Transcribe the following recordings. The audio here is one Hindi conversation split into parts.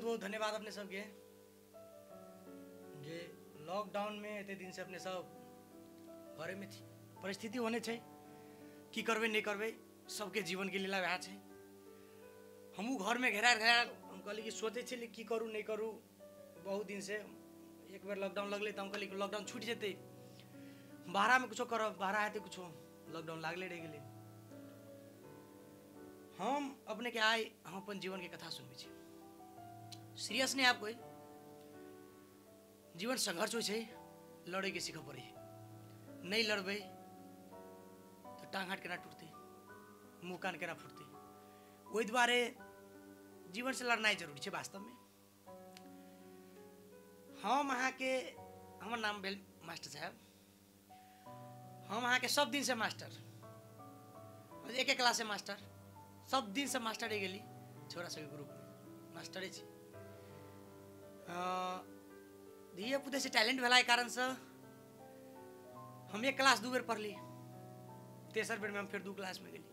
बहुत बहुत धन्यवाद अपने सबके जे लॉकडाउन में एते दिन से अपने सब घरे में थी परिस्थिति होने छे की करबे नहीं करबे सबके जीवन के लीला वह छे। हमू घर में घेरा हम कहली कि सोचे छे की करूँ नहीं करूँ बहुत दिन से एक बार लॉकडाउन लगले तो हम कहली लॉकडाउन छूट जेते बाहर में कुछ करब बाहर आते कुछ लॉकडाउन लागले रह गए। हम अपने के आए हम अपन जीवन के कथा सुनबे छी सीरियस नहीं आप कोई जीवन संघर्ष हो लड़े के सीख पड़े नहीं लड़बे तो टांग हाथ केना टूटते मुँह कान केना फूटते वही द्वारे जीवन से लड़ना जरूरी है वास्तव में। हम अहाँ के हमर नाम भेल मास्टर साहब हम अहाँ के सब दिन से मास्टर एक क्लास से मास्टर सब दिन से मास्टर गेली छोरा सब ग्रुप में मास्टरे छी। धिये पुते से टैलेंट भेला कारण से हम एक क्लास 2 बेर पढ़ली तेसर बेर में हम फिर 2 क्लास में गेली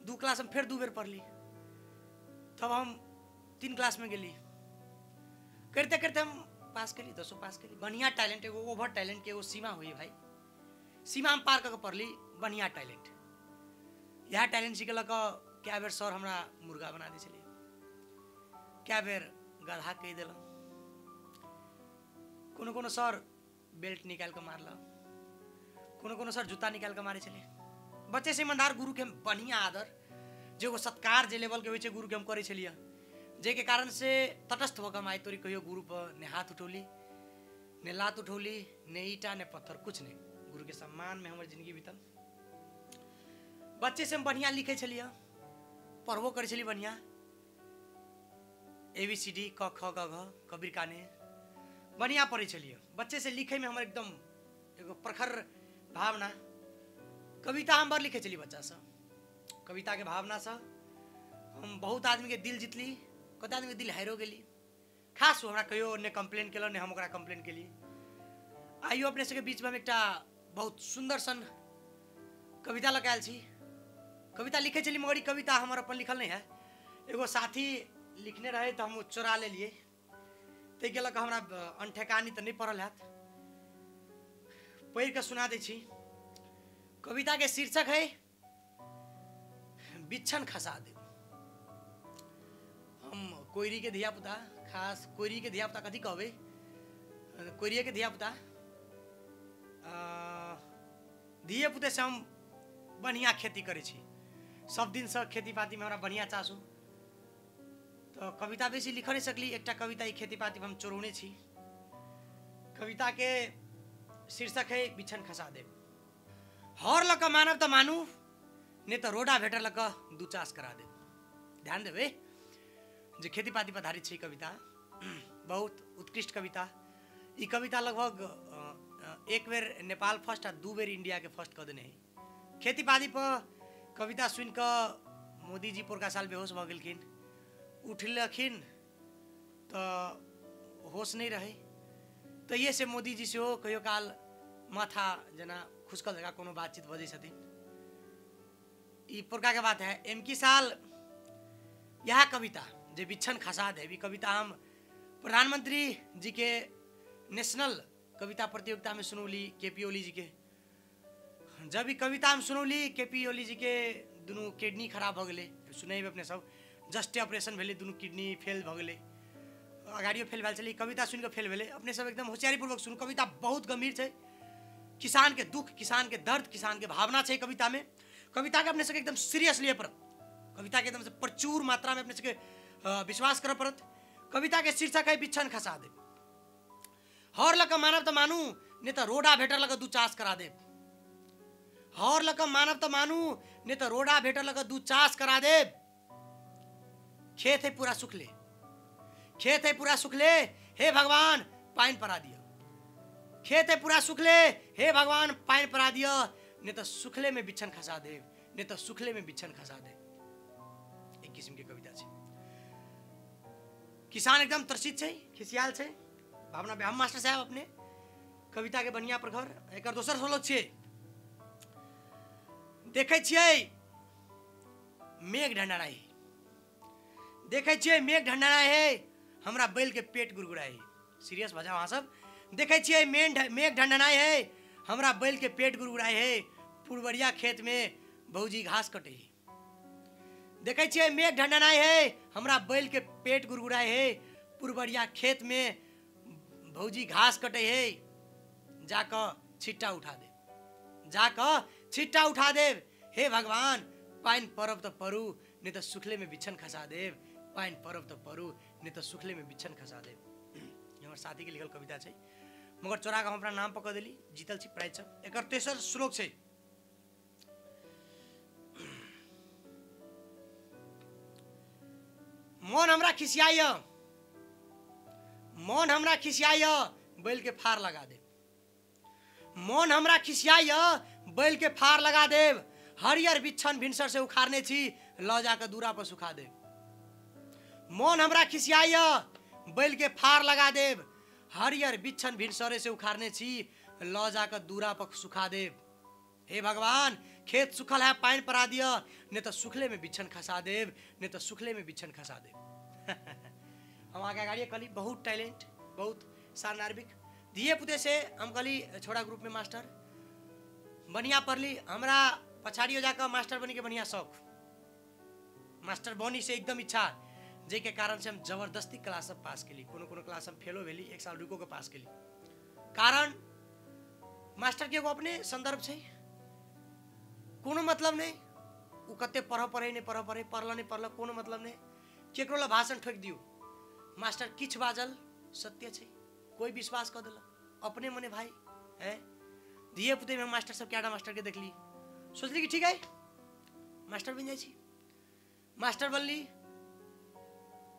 2 क्लास हम फिर 2 बेर पढ़ली तब हम 3 क्लास में गेली करते करते हम पास करी 10 पास करी बढ़िया टैलेंट एगो ओवर टैलेंट के एगो सीमा हुई भाई सीमा हम पार करके पढ़ली बढ़िया टैलेंट यह टैलेंट सीखल क्या बेर सर हमरा मुर्गा बना दी चलिए क्या बेर गधा कह दिल कोनो सर बेल्ट निकाल के मारल कोनो सर जूता निकाल के मारे चलिए बच्चे से ईमानदार गुरु के बढ़िया आदर जो सत्कार जे लेवल के हो गुरु के हम करे चलिए जे के कारण से तटस्थ होकर माई तोरी कहियो गुरु पर ने हाथ उठौली ने लात उठौली ने ईटा ने पत्थर कुछ नहीं गुरु के सम्मान में हमारी जिंदगी बीतल। बच्चे से हम बढ़िया लिखे चलिए पढ़बो करे चलिए बढ़िया ABCD क ख ग घ कबीर काने बढ़िया पढ़े चलिए बच्चे से लिखे में हमारे एकदम एगो प्रखर भावना कविता हम बार लिखे चलिए बच्चा से कविता के भावना से हम बहुत आदमी के दिल जीतली कत आदमी के दिल हारो गेली खास हमरा कहियो ने कंप्लेन केलो ने हम ओकरा कंप्लेन केली। आइयो अपने सबके बीच में हम एकटा बहुत सुंदर सन कविता लगायल छी कविता लिखे चली मगर कविता हमार अपन लिखल नहीं है एगो साथी लिखने रहे तो हम चोरा ले लिए ते गेलक हमरा अनठेकानी तो नहीं पढ़ल हैत पढ़ के सुना दे छी। कविता के शीर्षक है बिच्छन खसा दे। हम कोयरी के धिया पुता खास कोयरी के धिया पुता कथी कहबे कोयरी के धिया पुता धिये पुते से हम बढ़िया खेती करे छी सब दिन से खेती पाती में हमरा बढ़िया चासू तो कविता बेसी लिख नहीं सकली एक कविता ही खेती पाती में हम चोरौने छी। कविता के शीर्षक है बिछन खसा दे। हर लक मानव तो मानू नहीं तो रोडा भेटर लक दू चास करा दे। ध्यान देवे जो खेती पाती पर आधारित कविता बहुत उत्कृष्ट कविता ये कविता लगभग एक बेर नेपाल फर्स्ट आ 2 बेर इंडिया के फर्स्ट कर देने खेती पाती पर कविता सुन कर मोदी जी पोरका साल बेहोश भ गेलखिन उठलखिन तो होश नहीं रहे तो ये से मोदी जी से हो कहियो काल माथा जना खुशकल जगह कोनो बातचीत बजे छथिन ई पोरका के बात है। एमकी साल यह कविता जे बिच्छन खसा दे कविता हम प्रधानमंत्री जी के नेशनल कविता प्रतियोगिता में सुनौली KP ओली जी के जब भी कविता हम सुनौली KP ओली जी के दोनों किडनी खराब हो गए सुने अपने सब जस्ट ऑपरेशन भेले दोनों किडनी फेल भ गए अगाड़ियो फेल भेल चली कविता सुन के फेल भेले अपने सब एकदम होशियारी पूर्वक सुन कविता बहुत गंभीर है किसान के दुख किसान के दर्द किसान के भावना है कविता में कविता के अपने सब एकदम सीरियस लिए पड़त कविता के एकदम से प्रचुर मात्रा में अपने सबके विश्वास कर पड़त। कविता के शीर्षक है बिच्छन खसा दे। हर लक मानव तो मानू नहीं तो रोडा भेटर लग दू चास करा दे। हर लक मानव तो मानू नहीं तो रोडा भेटर लग दू चास करा दे। खेत है पूरा सुखले खेत है पूरा सुखले हे भगवान पाइन परा दिया। खेत है पूरा सुखले हे भगवान पाइन परा दिया नहीं तो सुखले में बिच्छन खसा दे नहीं तो सुखले में बिच्छन खसा दे। एक किस्म की कविता है किसान एकदम त्रसित है खिसियाल है भावना हम मास्टर साहब अपने कविता के बढ़िया प्रखर एक दोसर सोलत छे देखे छिए मेघ ढंढाराई देखे छिए मेघ ढंढाराई है हमरा बैल के पेट गुड़गुड़ाए। सीरियस भऽ जाओ अहाँ सब। देखे छियै मेघ ढंढनाई है, हमरा बैल के पेट गुड़गुड़ाए है। पुरवरिया खेत में भौजी घास कटे है। देखे छियै मेघ ढंढनाई है, हमरा बैल के पेट गुड़गुड़ाए है। पुरवरिया खेत में भौजी घास कटे है। जाकर छिट्टा उठा दे, जाकर छिट्टा उठा देव। हे भगवान पाइन परब तो परू नहीं तो सुखले में बिछन खसा देव। पाइन परब तो परू नहीं तो सुखले में बिछन खसा देव। हमारे साथी के लिखल कविता है, मगर चोरा के हम अपना नाम पकड़ दिली, जीतल छी प्राइज सब। एक तेसर श्लोक है, मन हमरा खिसियाय, मन हमरा खिसियाय बैल के फार लगा दे। मन हमरा खिसियाय बैल के फार लगा देव। हरियर बिच्छन भिनसर से उखाड़ने छी, ल जाकर दूरा पर सुखा देव। मन हमरा खिसियाय बैल के फार लगा देव। हरियर बिच्छन भिनसरे से उखाड़ने छी, ल जाकर दूरा पर सुखा देव। हे भगवान खेत सुखल है पाइन परा दिया, नहीं तो सुखले में बिच्छन खसा देव, नहीं तो सुखले में बिच्छन खसा देव। हम आगे गाड़ी कली बहुत टैलेंट, बहुत सार्नार्भिक दिए पुते से हम कली छोड़ा ग्रुप में मास्टर बढ़िया पढ़ली। हमरा पछाड़ी हो जाकर मास्टर बनी के बढ़िया शौक, मास्टर बनी से एकदम इच्छा, जे के कारण से हम जबरदस्ती क्लास सब पास केली। कोनो कोनो क्लास हम फेलो भेली, एक साल रुको के पास केली। कारण मास्टर के एगो अपने संदर्भ छै, कोनो मतलब नहीं। उ कते पढ़े नहीं पढ़े, पढ़ल नहीं पढ़ल, कोनो मतलब नहीं। केकरो ला भाषण ठोक दियो, मास्टर किछ बाजल सत्य छै, कोई विश्वास कर दिला अपने मने भाई है। दिए पुते में मास्टर सब क्या मास्टर के देखली, सोचली कि ठीक है मास्टर बन जाए। मास्टर बनली।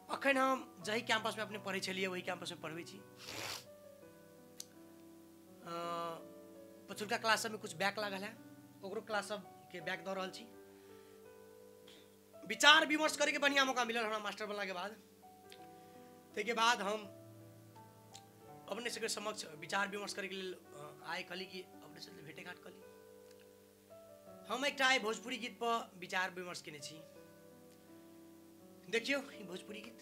अखन हम जही कैंपस में अपने पढ़े छलिए वही कैंपस में पढ़बे छी। पछुलका क्लास सब में कुछ बैक लागल है, ओकरो क्लास सब के बैक दऽ रहल छी। विचार विमर्श करे के बढ़िया मौका मिलल हमरा मास्टर बनला के बाद। के बाद हम अपने सबके समक्ष विचार विमर्श करे के लिए आए कली कि अपने से भेटे घाट कली। हम एक भोजपुरी गीत पर विचार विमर्श केने छी। देखियो भोजपुरी गीत